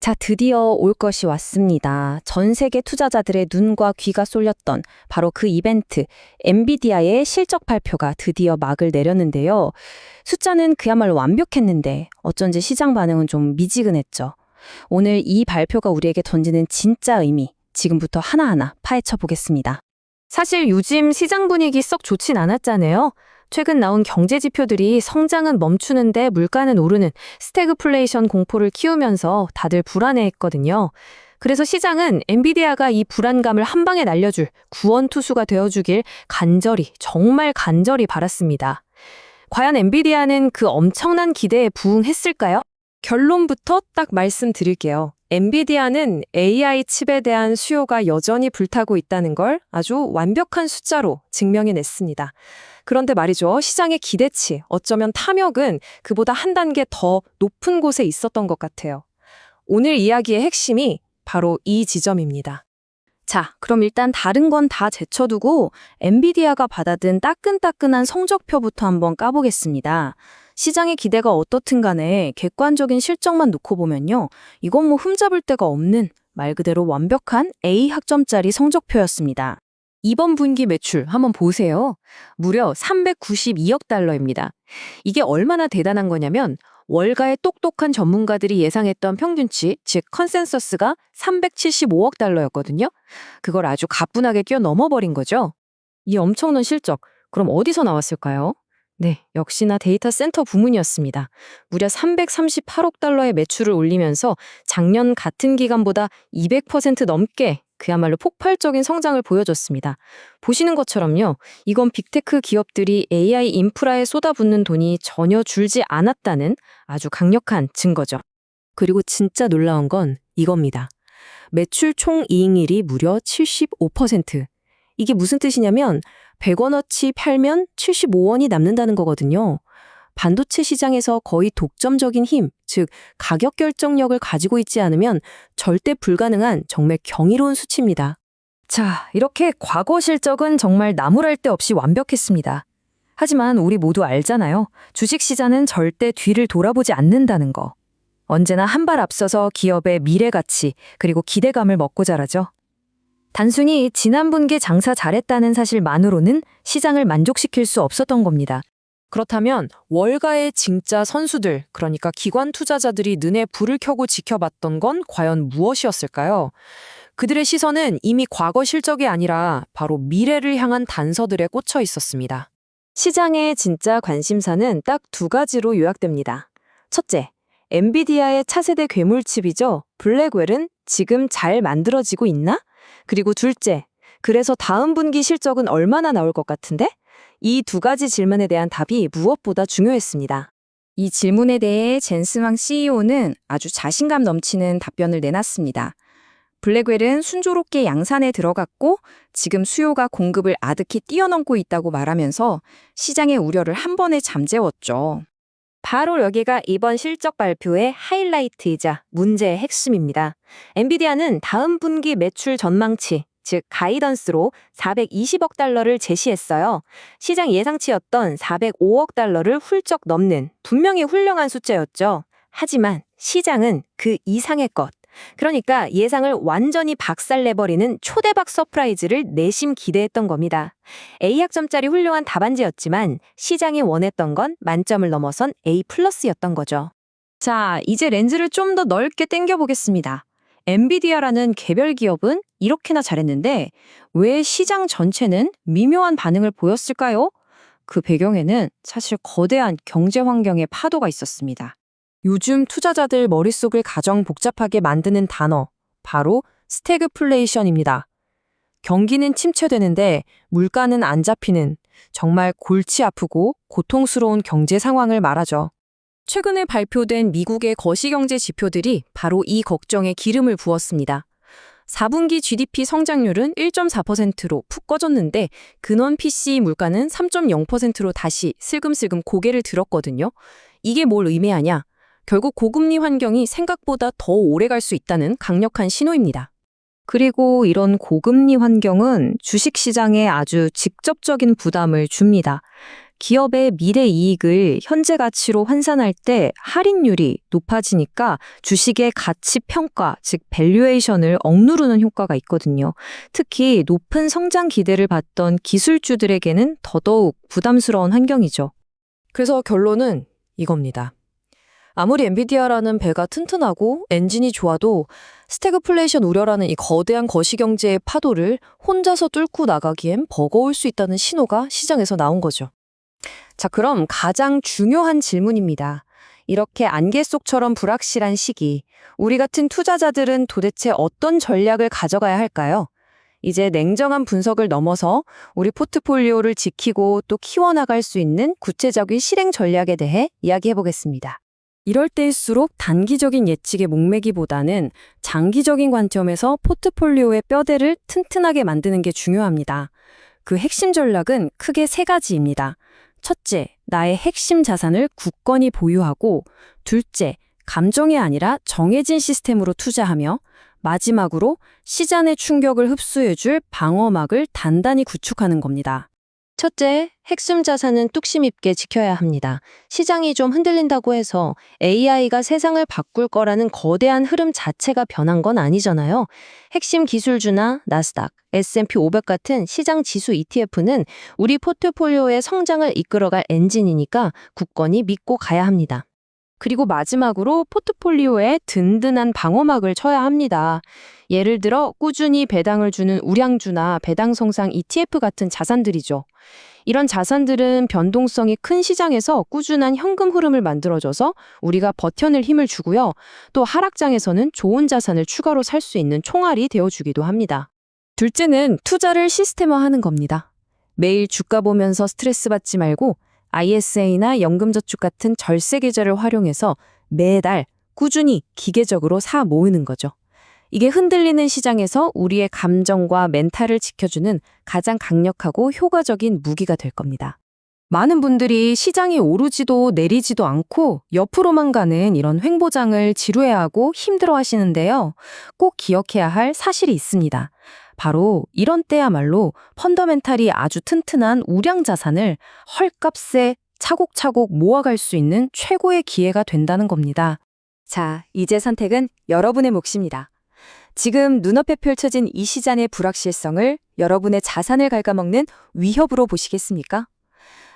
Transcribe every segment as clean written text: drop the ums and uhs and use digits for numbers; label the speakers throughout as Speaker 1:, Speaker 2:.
Speaker 1: 자, 드디어 올 것이 왔습니다. 전 세계 투자자들의 눈과 귀가 쏠렸던 바로 그 이벤트, 엔비디아의 실적 발표가 드디어 막을 내렸는데요. 숫자는 그야말로 완벽했는데 어쩐지 시장 반응은 좀 미지근했죠. 오늘 이 발표가 우리에게 던지는 진짜 의미, 지금부터 하나하나 파헤쳐 보겠습니다. 사실 요즘 시장 분위기 썩 좋진 않았잖아요. 최근 나온 경제 지표들이 성장은 멈추는데 물가는 오르는 스태그플레이션 공포를 키우면서 다들 불안해했거든요. 그래서 시장은 엔비디아가 이 불안감을 한 방에 날려줄 구원투수가 되어주길 간절히, 정말 간절히 바랐습니다. 과연 엔비디아는 그 엄청난 기대에 부응했을까요? 결론부터 딱 말씀드릴게요. 엔비디아는 AI 칩에 대한 수요가 여전히 불타고 있다는 걸 아주 완벽한 숫자로 증명해냈습니다. 그런데 말이죠. 시장의 기대치, 어쩌면 탐욕은 그보다 한 단계 더 높은 곳에 있었던 것 같아요. 오늘 이야기의 핵심이 바로 이 지점입니다. 자, 그럼 일단 다른 건 다 제쳐두고 엔비디아가 받아든 따끈따끈한 성적표부터 한번 까보겠습니다. 시장의 기대가 어떻든 간에 객관적인 실적만 놓고 보면요. 이건 뭐 흠잡을 데가 없는 말 그대로 완벽한 A 학점짜리 성적표였습니다. 이번 분기 매출 한번 보세요. 무려 392억 달러입니다. 이게 얼마나 대단한 거냐면 월가의 똑똑한 전문가들이 예상했던 평균치, 즉 컨센서스가 375억 달러였거든요. 그걸 아주 가뿐하게 뛰어넘어버린 거죠. 이 엄청난 실적, 그럼 어디서 나왔을까요? 네, 역시나 데이터 센터 부문이었습니다. 무려 338억 달러의 매출을 올리면서 작년 같은 기간보다 200% 넘게 그야말로 폭발적인 성장을 보여줬습니다. 보시는 것처럼요. 이건 빅테크 기업들이 AI 인프라에 쏟아붓는 돈이 전혀 줄지 않았다는 아주 강력한 증거죠. 그리고 진짜 놀라운 건 이겁니다. 매출 총 이익률이 무려 75%. 이게 무슨 뜻이냐면 100원어치 팔면 75원이 남는다는 거거든요. 반도체 시장에서 거의 독점적인 힘, 즉 가격 결정력을 가지고 있지 않으면 절대 불가능한 정말 경이로운 수치입니다. 자, 이렇게 과거 실적은 정말 나무랄 데 없이 완벽했습니다. 하지만 우리 모두 알잖아요. 주식시장은 절대 뒤를 돌아보지 않는다는 거. 언제나 한 발 앞서서 기업의 미래 가치, 그리고 기대감을 먹고 자라죠. 단순히 지난 분기 장사 잘했다는 사실만으로는 시장을 만족시킬 수 없었던 겁니다. 그렇다면 월가의 진짜 선수들, 그러니까 기관 투자자들이 눈에 불을 켜고 지켜봤던 건 과연 무엇이었을까요? 그들의 시선은 이미 과거 실적이 아니라 바로 미래를 향한 단서들에 꽂혀 있었습니다. 시장의 진짜 관심사는 딱 두 가지로 요약됩니다. 첫째, 엔비디아의 차세대 괴물칩이죠. 블랙웰은 지금 잘 만들어지고 있나? 그리고 둘째, 그래서 다음 분기 실적은 얼마나 나올 것 같은데? 이 두 가지 질문에 대한 답이 무엇보다 중요했습니다. 이 질문에 대해 젠스왕 CEO는 아주 자신감 넘치는 답변을 내놨습니다. 블랙웰은 순조롭게 양산에 들어갔고 지금 수요가 공급을 아득히 뛰어넘고 있다고 말하면서 시장의 우려를 한 번에 잠재웠죠. 바로 여기가 이번 실적 발표의 하이라이트이자 문제의 핵심입니다. 엔비디아는 다음 분기 매출 전망치, 즉 가이던스로 420억 달러를 제시했어요. 시장 예상치였던 405억 달러를 훌쩍 넘는 분명히 훌륭한 숫자였죠. 하지만 시장은 그 이상의 것, 그러니까 예상을 완전히 박살내버리는 초대박 서프라이즈를 내심 기대했던 겁니다. A학점짜리 훌륭한 답안지였지만 시장이 원했던 건 만점을 넘어선 A+였던 거죠. 자, 이제 렌즈를 좀 더 넓게 당겨보겠습니다. 엔비디아라는 개별 기업은 이렇게나 잘했는데 왜 시장 전체는 미묘한 반응을 보였을까요? 그 배경에는 사실 거대한 경제 환경의 파도가 있었습니다. 요즘 투자자들 머릿속을 가장 복잡하게 만드는 단어, 바로 스태그플레이션입니다. 경기는 침체되는데 물가는 안 잡히는 정말 골치 아프고 고통스러운 경제 상황을 말하죠. 최근에 발표된 미국의 거시경제 지표들이 바로 이 걱정에 기름을 부었습니다. 4분기 GDP 성장률은 1.4%로 푹 꺼졌는데 근원 PCE 물가는 3.0%로 다시 슬금슬금 고개를 들었거든요. 이게 뭘 의미하냐? 결국 고금리 환경이 생각보다 더 오래 갈 수 있다는 강력한 신호입니다. 그리고 이런 고금리 환경은 주식시장에 아주 직접적인 부담을 줍니다. 기업의 미래 이익을 현재 가치로 환산할 때 할인율이 높아지니까 주식의 가치 평가, 즉 밸류에이션을 억누르는 효과가 있거든요. 특히 높은 성장 기대를 받던 기술주들에게는 더더욱 부담스러운 환경이죠.
Speaker 2: 그래서 결론은 이겁니다. 아무리 엔비디아라는 배가 튼튼하고 엔진이 좋아도 스태그플레이션 우려라는 이 거대한 거시경제의 파도를 혼자서 뚫고 나가기엔 버거울 수 있다는 신호가 시장에서 나온 거죠.
Speaker 1: 자, 그럼 가장 중요한 질문입니다. 이렇게 안개 속처럼 불확실한 시기, 우리 같은 투자자들은 도대체 어떤 전략을 가져가야 할까요? 이제 냉정한 분석을 넘어서 우리 포트폴리오를 지키고 또 키워나갈 수 있는 구체적인 실행 전략에 대해 이야기해 보겠습니다. 이럴 때일수록 단기적인 예측에 목매기보다는 장기적인 관점에서 포트폴리오의 뼈대를 튼튼하게 만드는 게 중요합니다. 그 핵심 전략은 크게 세 가지입니다. 첫째, 나의 핵심 자산을 굳건히 보유하고, 둘째, 감정이 아니라 정해진 시스템으로 투자하며, 마지막으로 시장의 충격을 흡수해줄 방어막을 단단히 구축하는 겁니다.
Speaker 2: 첫째, 핵심 자산은 뚝심 있게 지켜야 합니다. 시장이 좀 흔들린다고 해서 AI가 세상을 바꿀 거라는 거대한 흐름 자체가 변한 건 아니잖아요. 핵심 기술주나 나스닥, S&P 500 같은 시장 지수 ETF는 우리 포트폴리오의 성장을 이끌어갈 엔진이니까 굳건히 믿고 가야 합니다.
Speaker 1: 그리고 마지막으로 포트폴리오에 든든한 방어막을 쳐야 합니다. 예를 들어 꾸준히 배당을 주는 우량주나 배당성상 ETF 같은 자산들이죠. 이런 자산들은 변동성이 큰 시장에서 꾸준한 현금 흐름을 만들어줘서 우리가 버텨낼 힘을 주고요. 또 하락장에서는 좋은 자산을 추가로 살 수 있는 총알이 되어주기도 합니다. 둘째는 투자를 시스템화하는 겁니다. 매일 주가 보면서 스트레스 받지 말고 ISA나 연금저축 같은 절세 계좌를 활용해서 매달 꾸준히 기계적으로 사 모으는 거죠. 이게 흔들리는 시장에서 우리의 감정과 멘탈을 지켜주는 가장 강력하고 효과적인 무기가 될 겁니다.
Speaker 2: 많은 분들이 시장이 오르지도 내리지도 않고 옆으로만 가는 이런 횡보장을 지루해하고 힘들어하시는데요. 꼭 기억해야 할 사실이 있습니다. 바로 이런 때야말로 펀더멘탈이 아주 튼튼한 우량 자산을 헐값에 차곡차곡 모아갈 수 있는 최고의 기회가 된다는 겁니다.
Speaker 1: 자, 이제 선택은 여러분의 몫입니다. 지금 눈앞에 펼쳐진 이 시장의 불확실성을 여러분의 자산을 갉아먹는 위협으로 보시겠습니까?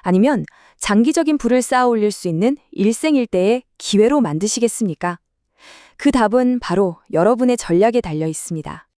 Speaker 1: 아니면 장기적인 부를 쌓아 올릴 수 있는 일생일대의 기회로 만드시겠습니까? 그 답은 바로 여러분의 전략에 달려 있습니다.